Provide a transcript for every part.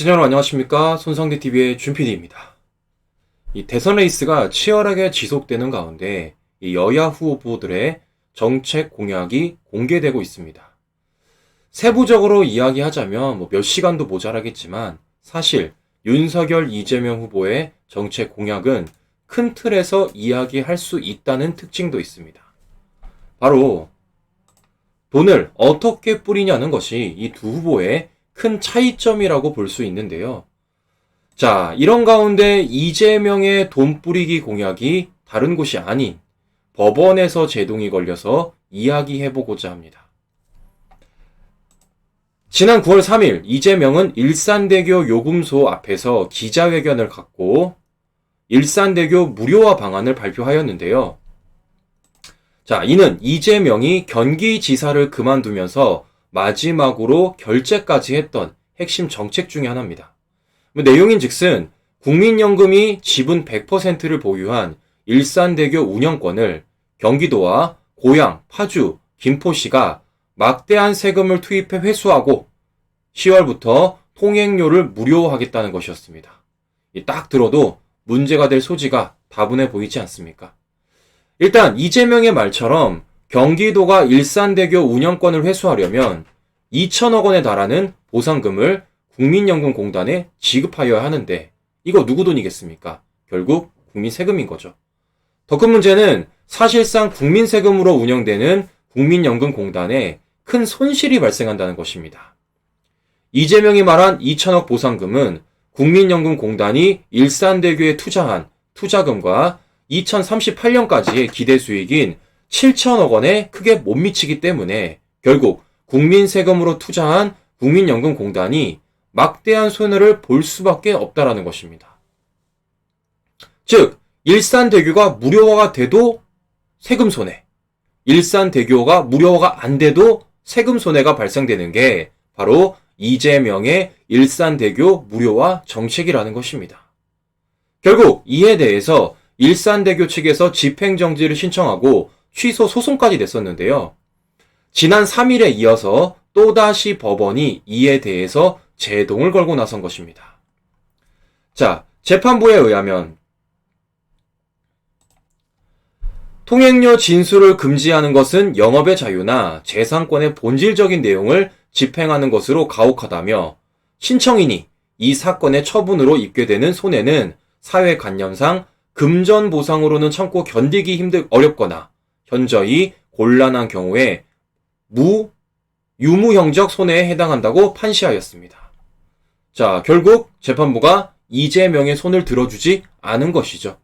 시청자 여러분 안녕하십니까. 손성대TV의 준PD입니다. 이 대선 레이스가 치열하게 지속되는 가운데 이 여야 후보들의 정책 공약이 공개되고 있습니다. 세부적으로 이야기하자면 몇 시간도 모자라겠지만 사실 윤석열, 이재명 후보의 정책 공약은 큰 틀에서 이야기할 수 있다는 특징도 있습니다. 바로 돈을 어떻게 뿌리냐는 것이 이 두 후보의 큰 차이점이라고 볼 수 있는데요. 자, 이런 가운데 이재명의 돈 뿌리기 공약이 다른 곳이 아닌 법원에서 제동이 걸려서 이야기해보고자 합니다. 지난 9월 3일 이재명은 일산대교 요금소 앞에서 기자회견을 갖고 일산대교 무료화 방안을 발표하였는데요. 자, 이는 이재명이 경기지사를 그만두면서 마지막으로 결재까지 했던 핵심 정책 중에 하나입니다. 내용인즉슨 국민연금이 지분 100%를 보유한 일산대교 운영권을 경기도와 고양, 파주, 김포시가 막대한 세금을 투입해 회수하고 10월부터 통행료를 무료화하겠다는 것이었습니다. 딱 들어도 문제가 될 소지가 다분해 보이지 않습니까? 일단 이재명의 말처럼 경기도가 일산대교 운영권을 회수하려면 2천억 원에 달하는 보상금을 국민연금공단에 지급하여야 하는데 이거 누구 돈이겠습니까? 결국 국민 세금인 거죠. 더 큰 문제는 사실상 국민 세금으로 운영되는 국민연금공단에 큰 손실이 발생한다는 것입니다. 이재명이 말한 2천억 보상금은 국민연금공단이 일산대교에 투자한 투자금과 2038년까지의 기대 수익인 7천억 원에 크게 못 미치기 때문에 결국 국민 세금으로 투자한 국민연금공단이 막대한 손해를 볼 수밖에 없다라는 것입니다. 즉, 일산대교가 무료화가 돼도 세금 손해, 일산대교가 무료화가 안 돼도 세금 손해가 발생되는 게 바로 이재명의 일산대교 무료화 정책이라는 것입니다. 결국 이에 대해서 일산대교 측에서 집행정지를 신청하고 취소 소송까지 냈었는데요. 지난 3일에 이어서 또다시 법원이 이에 대해서 제동을 걸고 나선 것입니다. 자, 재판부에 의하면 통행료 진술을 금지하는 것은 영업의 자유나 재산권의 본질적인 내용을 집행하는 것으로 가혹하다며 신청인이 이 사건의 처분으로 입게 되는 손해는 사회관념상 금전보상으로는 참고 견디기 어렵거나 현저히 곤란한 경우에 유무형적 손해에 해당한다고 판시하였습니다. 자, 결국 재판부가 이재명의 손을 들어주지 않은 것이죠.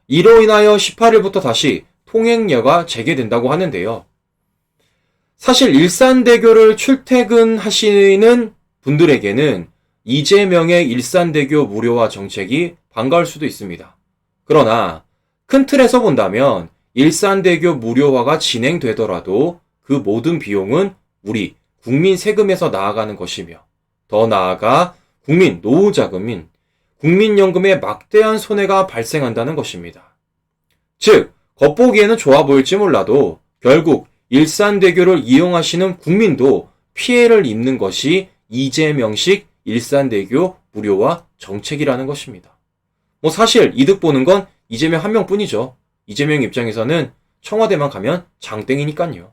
이로 인하여 18일부터 다시 통행료가 재개된다고 하는데요. 사실 일산대교를 출퇴근하시는 분들에게는 이재명의 일산대교 무료화 정책이 반가울 수도 있습니다. 그러나 큰 틀에서 본다면 일산대교 무료화가 진행되더라도 그 모든 비용은 우리 국민 세금에서 나아가는 것이며 더 나아가 국민 노후자금인 국민연금에 막대한 손해가 발생한다는 것입니다. 즉, 겉보기에는 좋아 보일지 몰라도 결국 일산대교를 이용하시는 국민도 피해를 입는 것이 이재명식 일산대교 무료화 정책이라는 것입니다. 사실 이득 보는 건 이재명 한 명뿐이죠. 이재명 입장에서는 청와대만 가면 장땡이니까요.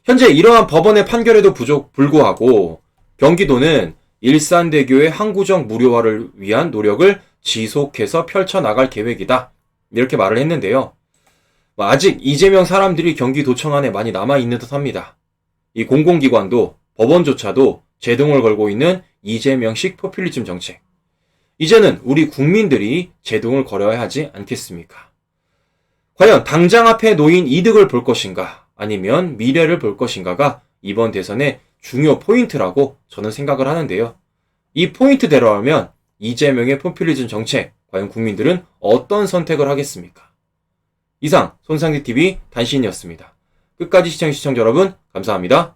현재 이러한 법원의 판결에도 불구하고 경기도는 일산대교의 항구정 무료화를 위한 노력을 지속해서 펼쳐나갈 계획이다. 이렇게 말을 했는데요. 아직 이재명 사람들이 경기도청 안에 많이 남아있는 듯 합니다. 이 공공기관도 법원조차도 제동을 걸고 있는 이재명식 포퓰리즘 정책. 이제는 우리 국민들이 제동을 걸어야 하지 않겠습니까? 과연 당장 앞에 놓인 이득을 볼 것인가 아니면 미래를 볼 것인가가 이번 대선의 중요 포인트라고 저는 생각을 하는데요. 이 포인트대로라면 이재명의 포퓰리즘 정책, 과연 국민들은 어떤 선택을 하겠습니까? 이상 손상대TV 단신이었습니다. 끝까지 시청해주신 시청자 여러분 감사합니다.